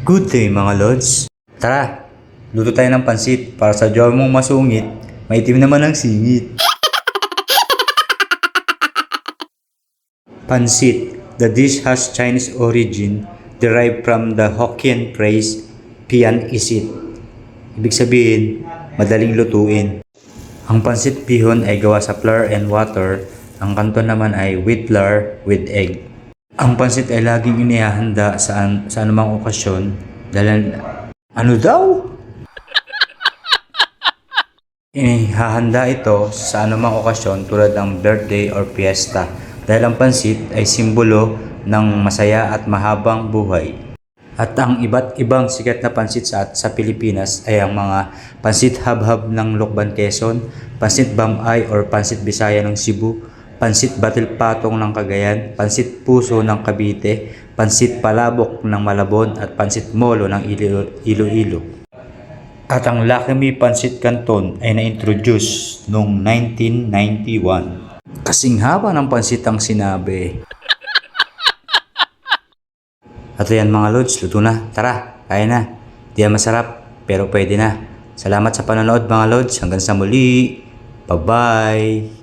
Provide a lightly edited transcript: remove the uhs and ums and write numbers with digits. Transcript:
Good day mga lods. Tara, luto tayo ng pansit para sa jowa mong masungit, maitim naman ang singit. Pansit. The dish has Chinese origin derived from the Hokkien phrase, pian isit. Ibig sabihin, madaling lutuin. Ang pansit bihon ay gawa sa flour and water. Ang kanton naman ay wheat flour with egg. Ang pansit ay laging inihahanda sa anumang okasyon dahil ano daw? Inihahanda ito sa anumang okasyon tulad ng birthday or fiesta dahil ang pansit ay simbolo ng masaya at mahabang buhay. At ang iba't ibang sikat na pansit sa Pilipinas ay ang mga pansit habhab ng Lokban, Quezon, pansit bamay or pansit Bisaya ng Cebu, pansit batil patong ng Cagayan, pansit puso ng Cavite, pansit palabok ng Malabon at pansit molo ng Iloilo. At ang Lucky Me Pansit Canton ay na-introduce noong 1991. Kasing haba ng pansit ang sinabi. At ayan mga lods, luto na. Tara, kaya na. Di yan masarap, pero pwede na. Salamat sa panonood mga lods. Hanggang sa muli. Bye-bye.